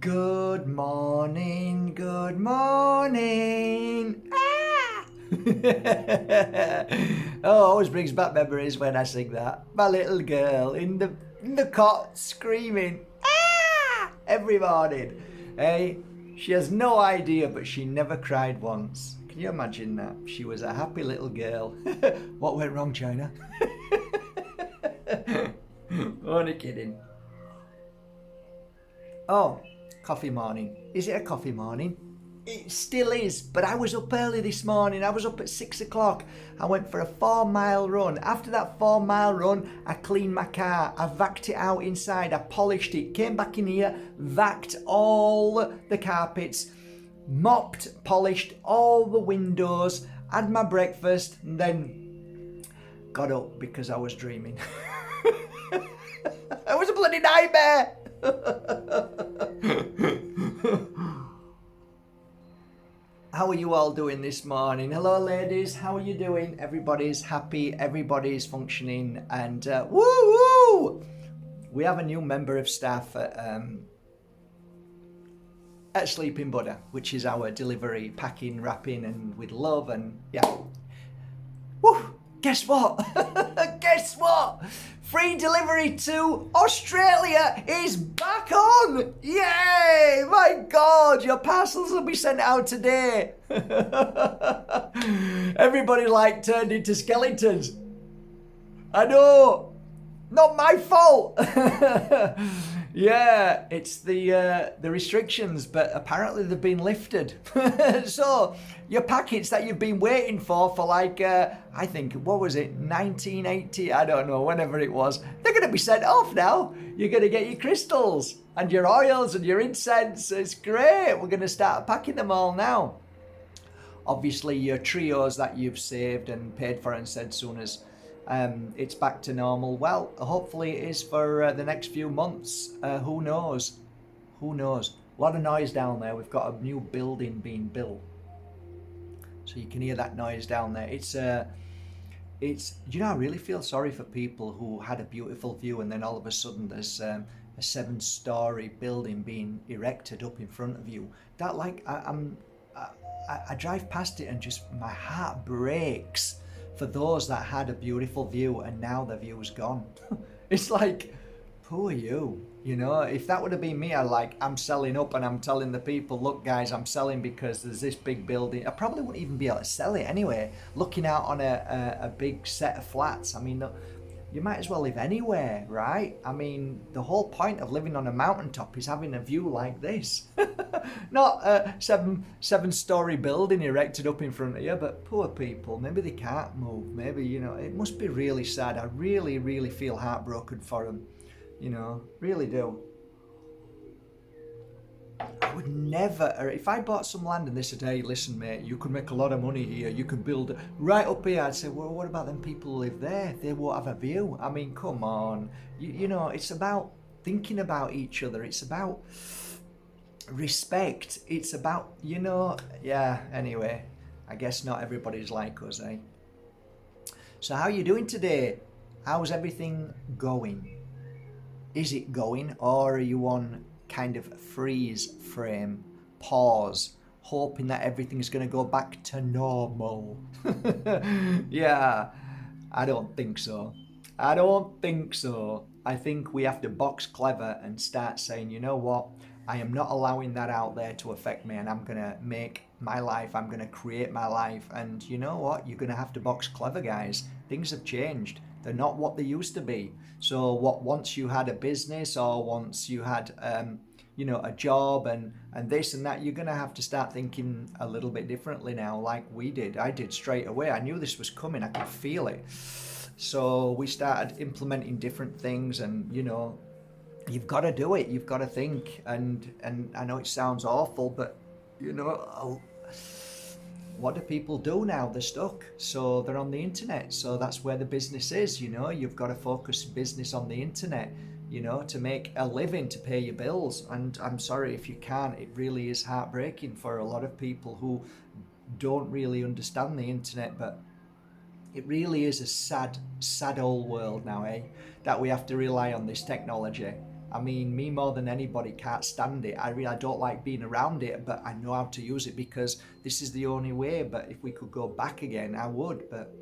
Good morning, good morning. Ah! Oh, always brings back memories when I sing that. My little girl in the cot screaming ah! Every morning. Hey, she has no idea, but she never cried once. Can you imagine that? She was a happy little girl. What went wrong, China? Only kidding. Oh, coffee morning. Is it a coffee morning? It still is, but I was up early this morning. I was up at 6 o'clock. I went for a 4 mile run. After that 4 mile run, I cleaned my car. I vacked it out inside. I polished it. Came back in here, vacked all the carpets, mopped, polished all the windows, had my breakfast, and then got up because I was dreaming. It was a bloody nightmare. How are you all doing this morning? Hello ladies, how are you doing? Everybody's happy, everybody's functioning, and woo! We have a new member of staff at Sleeping Buddha, which is our delivery, packing, wrapping, and with love, and yeah. Woo! Guess what? Guess what? Free delivery to Australia is back on! Yay! My God, your parcels will be sent out today. Everybody turned into skeletons. I know. Not my fault. Yeah, it's the restrictions, but apparently they've been lifted. So your packets that you've been waiting for like I think, what was it, 1980? I don't know, whenever it was. They're going to be sent off now. You're going to get your crystals and your oils and your incense. It's great. We're going to start packing them all now. Obviously, your trios that you've saved and paid for and said soon as it's back to normal. Well, hopefully it is for the next few months. Who knows? Who knows? A lot of noise down there. We've got a new building being built, so you can hear that noise down there. It's you know, I really feel sorry for people who had a beautiful view and then all of a sudden there's a 7-story building being erected up in front of you. That I drive past it and just my heart breaks for those that had a beautiful view and now the view's gone. It's like, who are you? You know, if that would have been me, I'm selling up and I'm telling the people, look guys, I'm selling because there's this big building. I probably wouldn't even be able to sell it anyway. Looking out on a big set of flats. I mean, you might as well live anywhere, right? I mean, the whole point of living on a mountaintop is having a view like this. Not a seven-story building erected up in front of you, but poor people, maybe they can't move. Maybe, you know, it must be really sad. I really, really feel heartbroken for them. You know, really do. I would never, if I bought some land and they said, hey, listen, mate, you could make a lot of money here, you could build right up here, I'd say, well, what about them people who live there? They won't have a view. I mean, come on. You know, it's about thinking about each other. It's about respect. It's about, you know, yeah, anyway, I guess not everybody's like us, eh? So how are you doing today? How's everything going? Is it going, or are you on kind of freeze frame, pause, hoping that everything's going to go back to normal? Yeah, I don't think so. I don't think so. I think we have to box clever and start saying, you know what, I am not allowing that out there to affect me, and I'm going to make my life, I'm going to create my life. And you know what, you're going to have to box clever, guys. Things have changed. They're not what they used to be. So what, once you had a business, or once you had you know, a job and this and that, you're going to have to start thinking a little bit differently now, like we did. I did straight away. I knew this was coming. I could feel it. So we started implementing different things, and you know, you've got to do it. You've got to think. And I know it sounds awful, but you know, what do people do now? They're stuck. So they're on the internet. So that's where the business is. You know, you've got to focus business on the internet, you know, to make a living, to pay your bills. And I'm sorry if you can't. It really is heartbreaking for a lot of people who don't really understand the internet. But it really is a sad, sad old world now, eh? That we have to rely on this technology. I mean, me more than anybody can't stand it. I don't like being around it, but I know how to use it because this is the only way. But if we could go back again, I would, but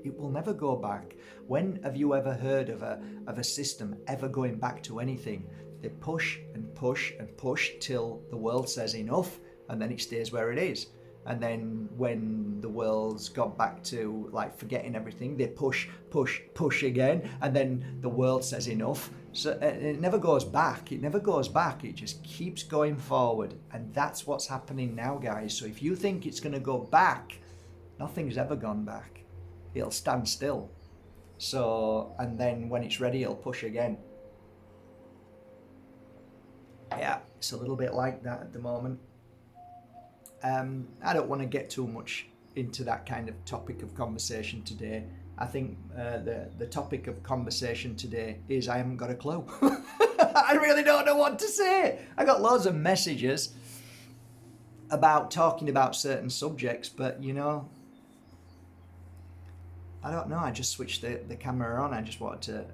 it will never go back. When have you ever heard of a system ever going back to anything? They push and push and push till the world says enough, and then it stays where it is. And then when the world's got back to like forgetting everything, they push, push, push again, and then the world says enough. So it never goes back. It never goes back. It just keeps going forward. And that's what's happening now, guys. So if you think it's going to go back, nothing's ever gone back. It'll stand still. So, and then when it's ready, it'll push again. Yeah, it's a little bit like that at the moment. I don't want to get too much into that kind of topic of conversation today. I think the topic of conversation today is I haven't got a clue. I really don't know what to say. I got loads of messages about talking about certain subjects, but you know, I don't know. I just switched the camera on. I just wanted to,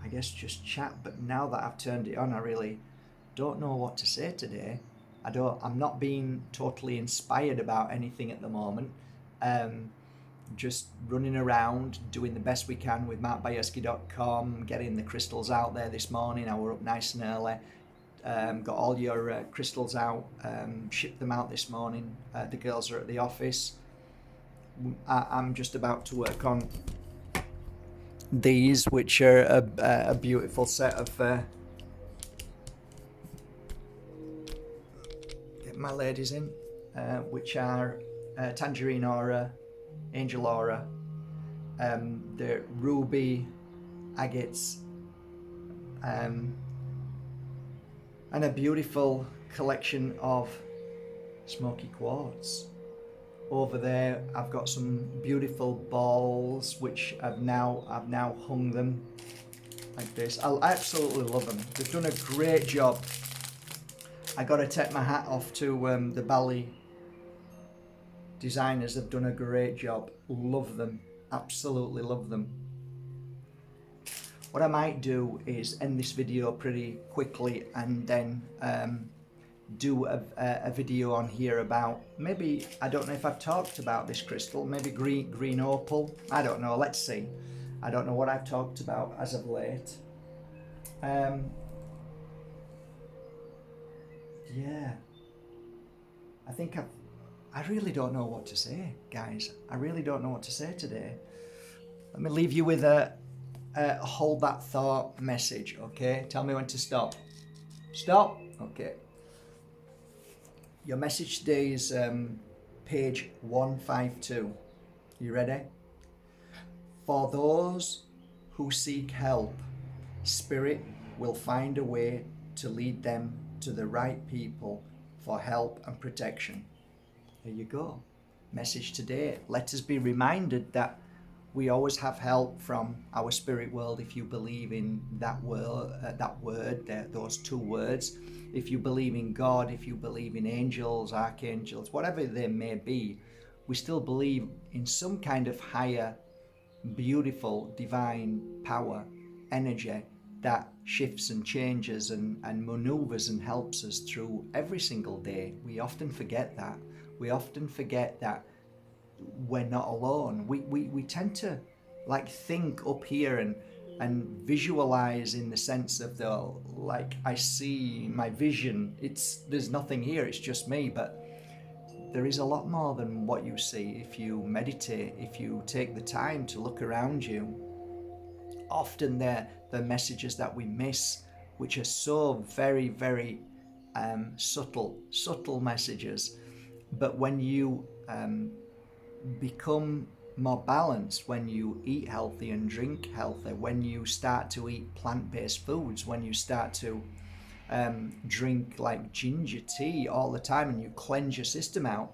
I guess, just chat. But now that I've turned it on, I really don't know what to say today. I'm not being totally inspired about anything at the moment. Just running around, doing the best we can with Bajerski.com, getting the crystals out there this morning. I were up nice and early. Got all your crystals out, shipped them out this morning. The girls are at the office. I'm just about to work on these, which are a beautiful set of my ladies in, which are Tangerine Aura, Angel Aura, the Ruby Agates, and a beautiful collection of smoky quartz. Over there I've got some beautiful balls which I've now hung them like this. I absolutely love them. They've done a great job. I got to take my hat off to the Bali designers. They've done a great job. Love them. Absolutely love them. What I might do is end this video pretty quickly and then do a video on here about, maybe, I don't know if I've talked about this crystal, maybe green opal. I don't know. Let's see. I don't know what I've talked about as of late. Yeah, I think I really don't know what to say, guys. I really don't know what to say today. Let me leave you with a hold that thought message, okay? Tell me when to stop. Stop? Okay. Your message today is page 152. You ready? For those who seek help, Spirit will find a way to lead them to the right people for help and protection. There you go. Message today. Let us be reminded that we always have help from our spirit world if you believe in that word, those two words. If you believe in God, if you believe in angels, archangels, whatever they may be, we still believe in some kind of higher, beautiful, divine power, energy that shifts and changes and maneuvers and helps us through every single day. We often forget that. We often forget that we're not alone. We tend to like think up here and visualize in the sense of I see my vision. There's nothing here, it's just me, but there is a lot more than what you see if you meditate, if you take the time to look around you. Often they're the messages that we miss, which are so very, very subtle messages. But when you become more balanced, when you eat healthy and drink healthy, when you start to eat plant-based foods, when you start to drink like ginger tea all the time and you cleanse your system out,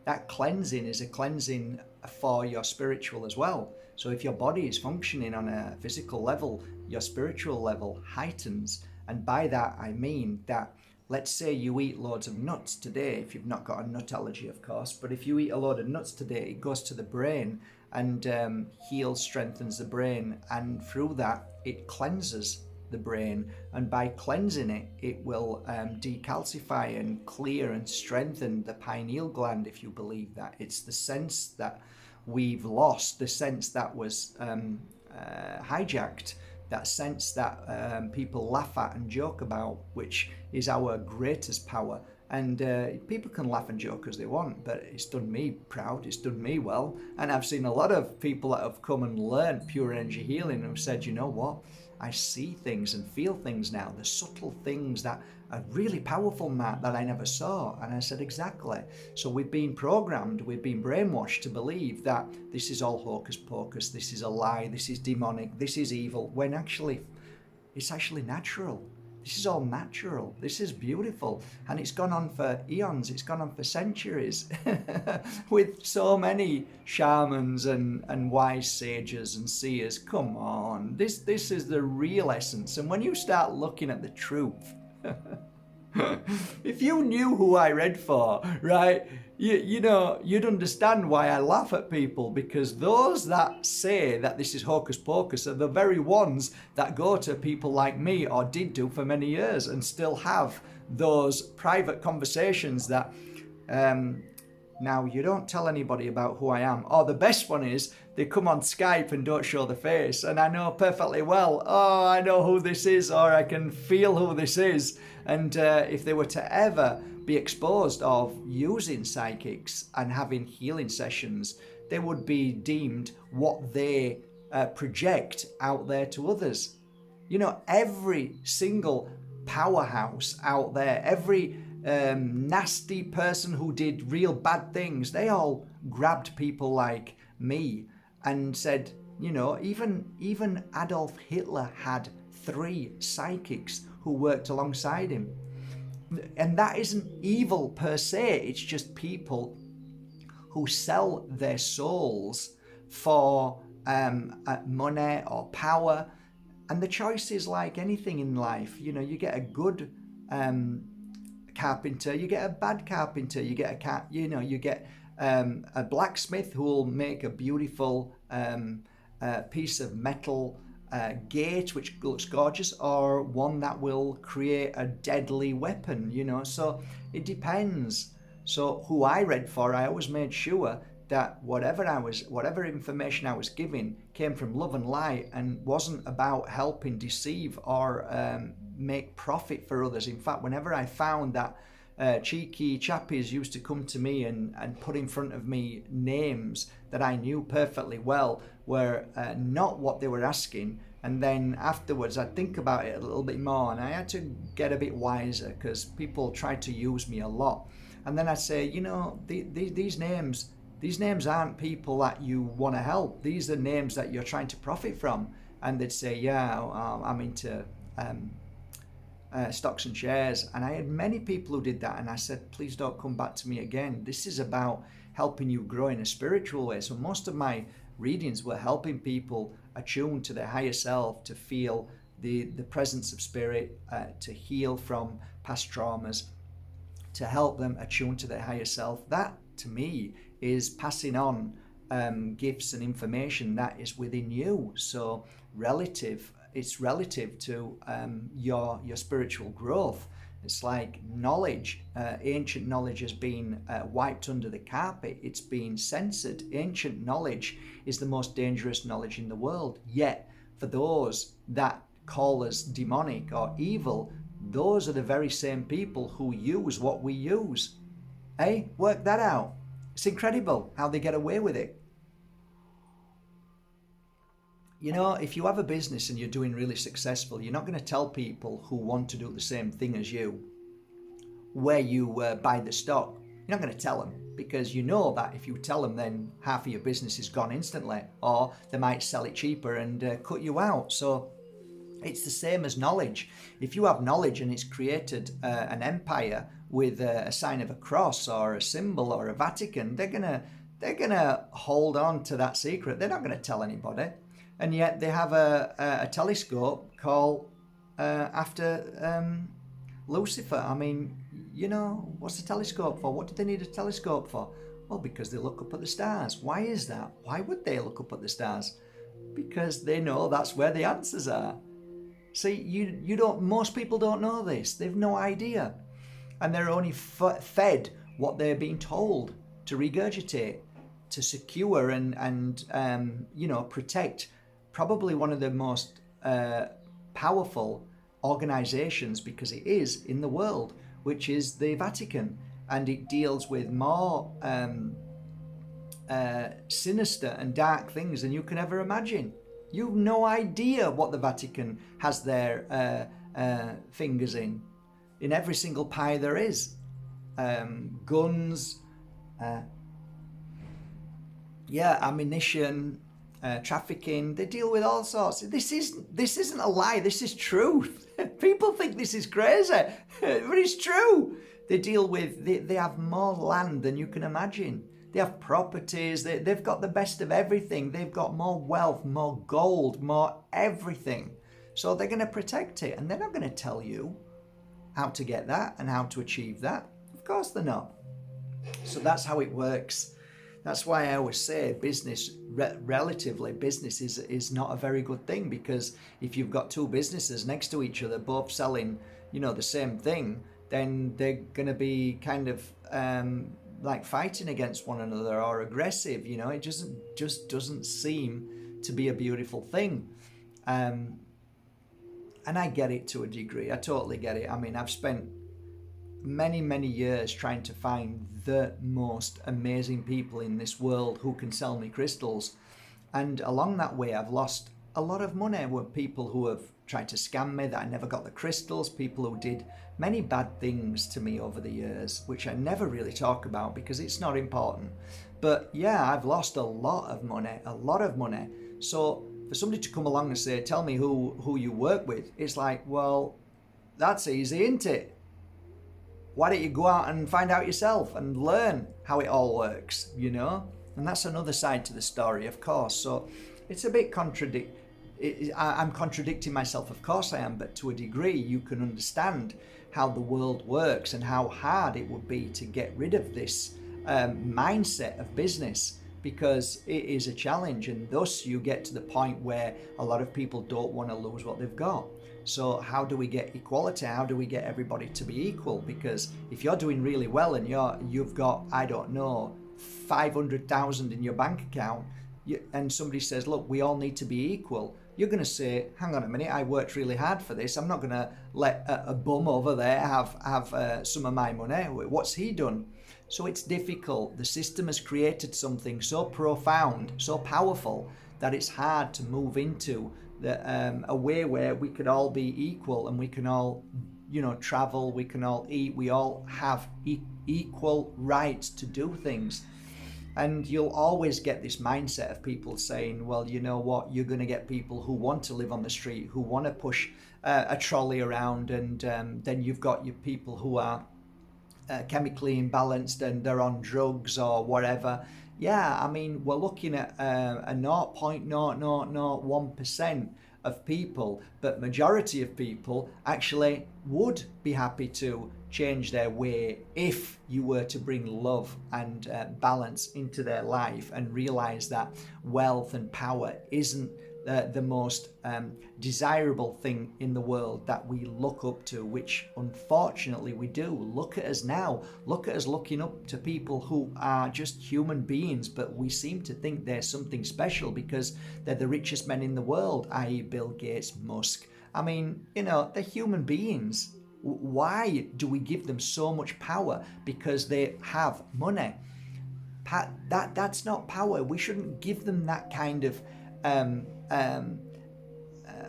that cleansing is a cleansing for your spiritual as well. So if your body is functioning on a physical level, your spiritual level heightens. And by that I mean that, let's say you eat loads of nuts today, if you've not got a nut allergy of course, but if you eat a load of nuts today, it goes to the brain and heals, strengthens the brain, and through that it cleanses the brain, and by cleansing it, it will decalcify and clear and strengthen the pineal gland, if you believe that. It's the sense that we've lost, the sense that was hijacked, that sense that people laugh at and joke about, which is our greatest power. And people can laugh and joke as they want, but it's done me proud, it's done me well. And I've seen a lot of people that have come and learned pure energy healing and have said, you know what, I see things and feel things now, the subtle things that are really powerful, Matt, that I never saw. And I said, exactly. So we've been programmed, we've been brainwashed to believe that this is all hocus pocus, this is a lie, this is demonic, this is evil, when actually it's actually natural. This is all natural. This is beautiful. And it's gone on for eons. It's gone on for centuries with so many shamans and wise sages and seers. Come on. This is the real essence. And when you start looking at the truth, if you knew who I read for, right, you know, you'd understand why I laugh at people, because those that say that this is hocus pocus are the very ones that go to people like me, or did do for many years, and still have those private conversations that now you don't tell anybody about who I am. Or the best one is they come on Skype and don't show the face, and I know perfectly well, oh, I know who this is, or I can feel who this is. And if they were to ever be exposed of using psychics and having healing sessions, they would be deemed what they project out there to others. You know, every single powerhouse out there, every nasty person who did real bad things, they all grabbed people like me and said, you know, even Adolf Hitler had 3 psychics who worked alongside him. And that isn't evil per se, it's just people who sell their souls for money or power. And the choice is like anything in life. You know, you get a good carpenter, you get a bad carpenter, you get you get a blacksmith who will make a beautiful piece of metal gate which looks gorgeous, or one that will create a deadly weapon, you know. So it depends. So who I read for, I always made sure that whatever information I was giving came from love and light, and wasn't about helping deceive or make profit for others. In fact, whenever I found that cheeky chappies used to come to me and put in front of me names that I knew perfectly well were not what they were asking, and then afterwards I'd think about it a little bit more, and I had to get a bit wiser, because people tried to use me a lot. And then I'd say, you know, these names aren't people that you want to help. These are names that you're trying to profit from. And they'd say, yeah, I'm into stocks and shares. And I had many people who did that, and I said, please don't come back to me again. This is about helping you grow in a spiritual way. So most of my readings were helping people attune to their higher self, to feel the presence of spirit, to heal from past traumas, to help them attune to their higher self. That to me is passing on gifts and information that is within you. So it's relative to your spiritual growth. It's like knowledge. Ancient knowledge has been wiped under the carpet. It's been censored. Ancient knowledge is the most dangerous knowledge in the world. Yet, for those that call us demonic or evil, those are the very same people who use what we use. Hey, work that out. It's incredible how they get away with it. You know, if you have a business and you're doing really successful, you're not going to tell people who want to do the same thing as you where you buy the stock. You're not going to tell them, because you know that if you tell them, then half of your business is gone instantly, or they might sell it cheaper and cut you out. So it's the same as knowledge. If you have knowledge and it's created an empire with a sign of a cross or a symbol or a Vatican, they're gonna hold on to that secret. They're not going to tell anybody. And yet they have a telescope called after Lucifer. I mean, you know, what's the telescope for? What do they need a telescope for? Well, because they look up at the stars. Why is that? Why would they look up at the stars? Because they know that's where the answers are. See, you don't. Most people don't know this. They've no idea, and they're only fed what they're being told to regurgitate, to secure and protect probably one of the most powerful organizations, because it is, in the world, which is the Vatican, and it deals with more sinister and dark things than you can ever imagine. You've no idea what the Vatican has their fingers in every single pie there is. Guns, ammunition, trafficking. They deal with all sorts. This isn't a lie. This is truth. People think this is crazy, but it's true. They deal with. They have more land than you can imagine. They have properties. They've got the best of everything. They've got more wealth, more gold, more everything. So they're going to protect it, and they're not going to tell you how to get that and how to achieve that. Of course they're not. So that's how it works. That's why I always say business, relatively, business is not a very good thing, because if you've got two businesses next to each other, both selling, the same thing, then they're going to be kind of like fighting against one another or aggressive. It just doesn't seem to be a beautiful thing. And I get it to a degree. I totally get it. I mean, I've spent many years trying to find the most amazing people in this world who can sell me crystals, and along that way I've lost a lot of money with people who have tried to scam me, that I never got the crystals, people who did many bad things to me over the years, which I never really talk about because it's not important. But yeah, I've lost a lot of money. So for somebody to come along and say, tell me who you work with, it's like, well, that's easy, isn't it? Why don't you go out and find out yourself and learn how it all works, And that's another side to the story, of course. So it's a bit I'm contradicting myself, of course I am, but to a degree you can understand how the world works and how hard it would be to get rid of this mindset of business, because it is a challenge, and thus you get to the point where a lot of people don't want to lose what they've got. So how do we get equality? How do we get everybody to be equal? Because if you're doing really well and you've got, I don't know, 500,000 in your bank account, and somebody says, look, we all need to be equal, you're going to say, hang on a minute, I worked really hard for this. I'm not going to let a bum over there have some of my money. What's he done? So it's difficult. The system has created something so profound, so powerful, that it's hard to move into a way where we could all be equal, and we can all, travel, we can all eat, we all have equal rights to do things. And you'll always get this mindset of people saying, well, you know what, you're going to get people who want to live on the street, who want to push a trolley around, and then you've got your people who are chemically imbalanced and they're on drugs or whatever. Yeah, I mean, we're looking at a 0.0001% of people, but majority of people actually would be happy to change their way if you were to bring love and balance into their life, and realize that wealth and power isn't the most desirable thing in the world that we look up to, which unfortunately we do. Look at us now. Look at us looking up to people who are just human beings, but we seem to think they're something special because they're the richest men in the world, i.e. Bill Gates, Musk. I mean, they're human beings. Why do we give them so much power? Because they have money. That's not power. We shouldn't give them that kind of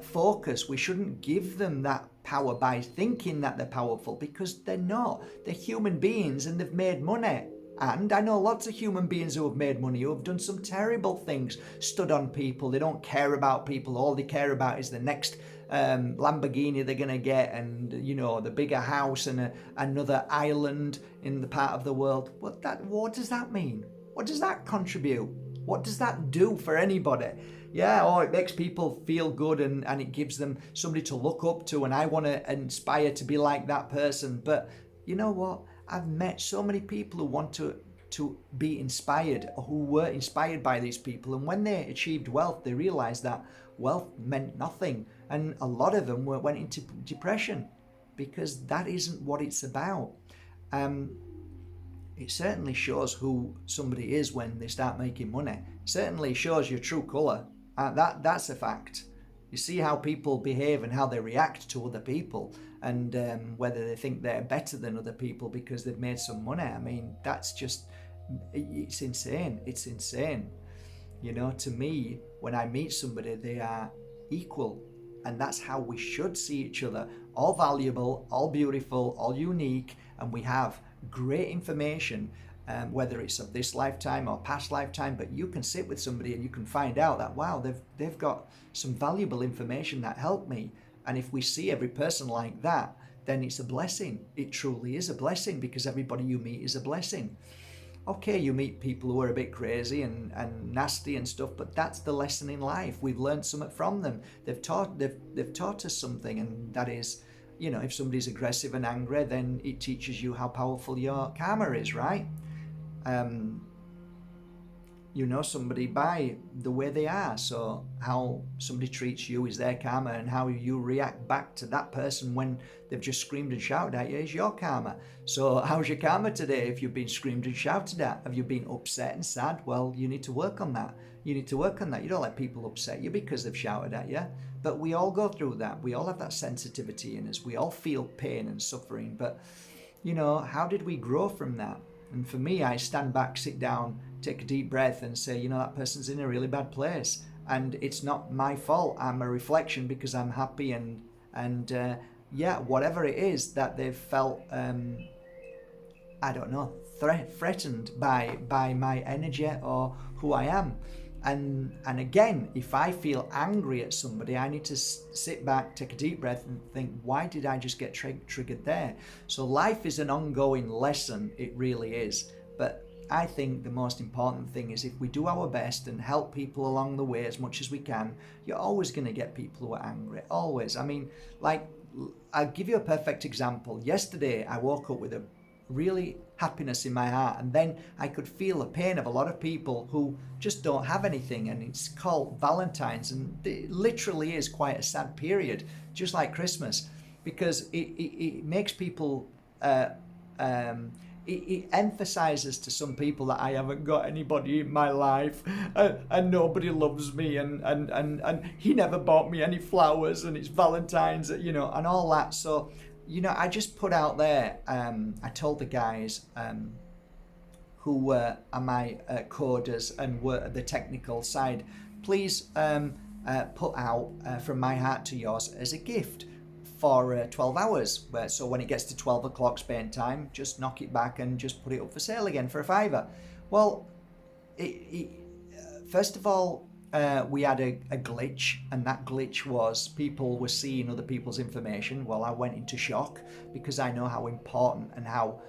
focus. We shouldn't give them that power by thinking that they're powerful, because they're not. They're human beings and they've made money. And I know lots of human beings who have made money, who have done some terrible things, stood on people. They don't care about people. All they care about is the next Lamborghini they're going to get, and the bigger house and another island in the part of the world. What does that mean? What does that contribute? What does that do for anybody? Yeah, it makes people feel good, and it gives them somebody to look up to, and I want to inspire to be like that person. But you know what? I've met so many people who want to be inspired, or who were inspired by these people, and when they achieved wealth, they realized that wealth meant nothing. And a lot of them went into depression because that isn't what it's about. It certainly shows who somebody is when they start making money. It certainly shows your true colour. That's a fact. You see how people behave and how they react to other people, and whether they think they're better than other people because they've made some money. I mean, that's just, it's insane. It's insane. You know, to me, when I meet somebody, they are equal. And that's how we should see each other. All valuable, all beautiful, all unique, and we have great information, whether it's of this lifetime or past lifetime, but you can sit with somebody and you can find out that, wow, they've got some valuable information that helped me. And if we see every person like that, then it's a blessing. It truly is a blessing, because everybody you meet is a blessing. Okay, you meet people who are a bit crazy and nasty and stuff, but that's the lesson in life. We've learned something from them. They've taught us something, and that is, you know, if somebody's aggressive and angry, then it teaches you how powerful your karma is, right? You know somebody by the way they are. So how somebody treats you is their karma, and how you react back to that person when they've just screamed and shouted at you is your karma. So how's your karma today if you've been screamed and shouted at? Have you been upset and sad? Well, you need to work on that. You need to work on that. You don't let people upset you because they've shouted at you. But we all go through that. We all have that sensitivity in us. We all feel pain and suffering. But, you know, how did we grow from that? And for me, I stand back, sit down, take a deep breath and say, you know, that person's in a really bad place. And it's not my fault. I'm a reflection because I'm happy and yeah, whatever it is that they've felt, I don't know, threatened by my energy or who I am. And again, if I feel angry at somebody, I need to sit back, take a deep breath and think, why did I just get triggered there? So life is an ongoing lesson, it really is. But I think the most important thing is if we do our best and help people along the way as much as we can, you're always going to get people who are angry, always. I mean, like, I'll give you a perfect example. Yesterday, I woke up with a really happiness in my heart, and then I could feel the pain of a lot of people who just don't have anything, and it's called Valentine's, and it literally is quite a sad period, just like Christmas, because it makes people it emphasizes to some people that I haven't got anybody in my life, and nobody loves me, and he never bought me any flowers, and it's Valentine's, you know, and all that. So, you know, I just put out there, I told the guys who are my coders and were at the technical side, please put out From My Heart to Yours as a gift for 12 hours. So when it gets to 12 o'clock Spain time, just knock it back and just put it up for sale again for $5. Well, first of all, we had a glitch, and that glitch was people were seeing other people's information. Well, I went into shock because I know how important and how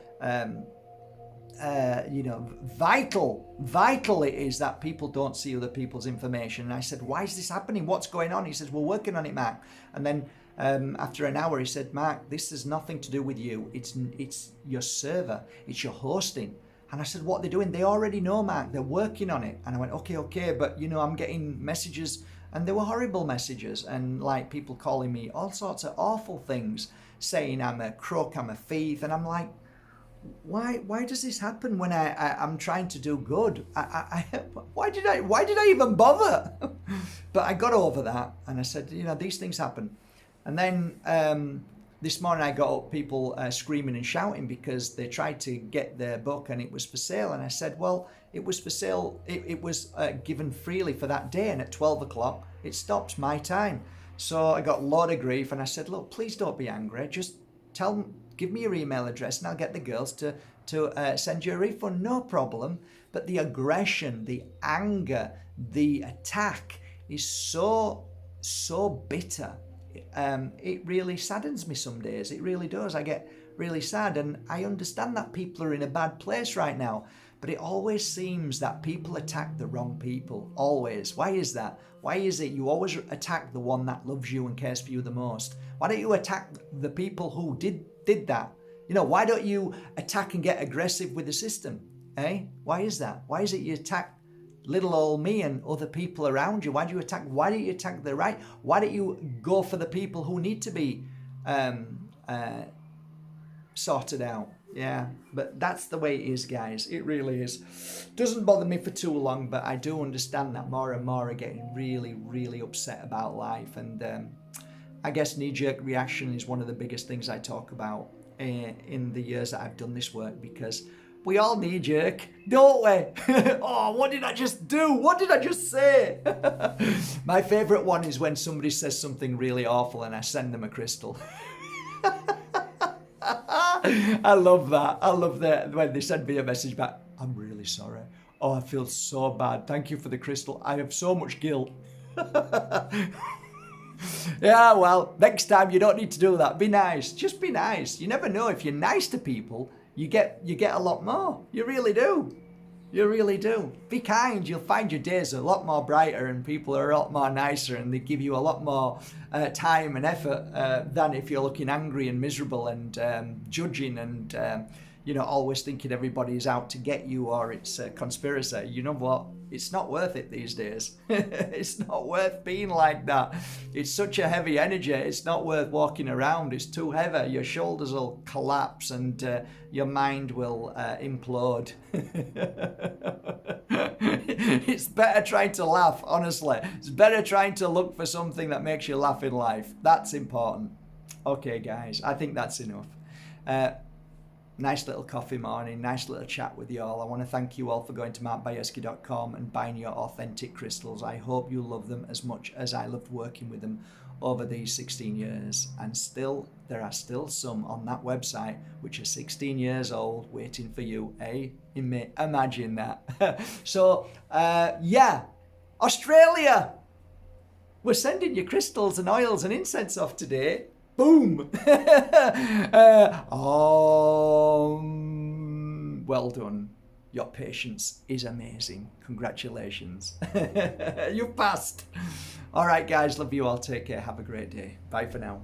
you know, vital it is that people don't see other people's information. And I said, why is this happening? What's going on? He says, we're working on it, Mark. And then after an hour, he said, Mark, this has nothing to do with you. It's your server. It's your hosting. And I said, what are they doing? They already know, Mark. They're working on it. And I went, okay. But, you know, I'm getting messages, and they were horrible messages. And, like, people calling me all sorts of awful things, saying I'm a crook, I'm a thief. And I'm like, why does this happen when I'm trying to do good? Why did I even bother? But I got over that, and I said, you know, these things happen. And then this morning I got up, people screaming and shouting because they tried to get their book and it was for sale. And I said, well, it was for sale. It was given freely for that day. And at 12 o'clock, it stopped my time. So I got a lot of grief. And I said, look, please don't be angry. Just give me your email address and I'll get the girls to send you a refund. No problem. But the aggression, the anger, the attack is so bitter. It really saddens me some days. It really does. I get really sad, and I understand that people are in a bad place right now, but it always seems that people attack the wrong people. Always. Why is that? Why is it you always attack the one that loves you and cares for you the most? Why don't you attack the people who did that? You know, why don't you attack and get aggressive with the system? Eh? Why is that? Why is it you attack little old me and other people around you? Why do you attack? Why don't you attack the right? Why don't you go for the people who need to be sorted out? Yeah, but that's the way it is, guys. It really is. Doesn't bother me for too long, but I do understand that more and more are getting really, really upset about life. And I guess knee-jerk reaction is one of the biggest things I talk about in the years that I've done this work, because we all knee-jerk, don't we? Oh, what did I just do? What did I just say? My favourite one is when somebody says something really awful and I send them a crystal. I love that. I love that when they send me a message back. I'm really sorry. Oh, I feel so bad. Thank you for the crystal. I have so much guilt. Yeah, well, next time you don't need to do that. Be nice. Just be nice. You never know. If you're nice to people, you get a lot more. You really do. You really do. Be kind. You'll find your days a lot more brighter and people are a lot more nicer and they give you a lot more time and effort than if you're looking angry and miserable and judging and, always thinking everybody's out to get you or it's a conspiracy. You know what? It's not worth it these days. It's not worth being like that. It's such a heavy energy. It's not worth walking around. It's too heavy. Your shoulders will collapse and your mind will implode. It's better trying to laugh, honestly. It's better trying to look for something that makes you laugh in life. That's important. Okay, guys, I think that's enough. Nice little coffee morning, nice little chat with you all. I want to thank you all for going to Bajerski.com and buying your authentic crystals. I hope you love them as much as I loved working with them over these 16 years. And still, there are still some on that website which are 16 years old waiting for you. Imagine that. So, Australia, we're sending you crystals and oils and incense off today. Boom! Well done. Your patience is amazing. Congratulations. You've passed. All right, guys. Love you all. Take care. Have a great day. Bye for now.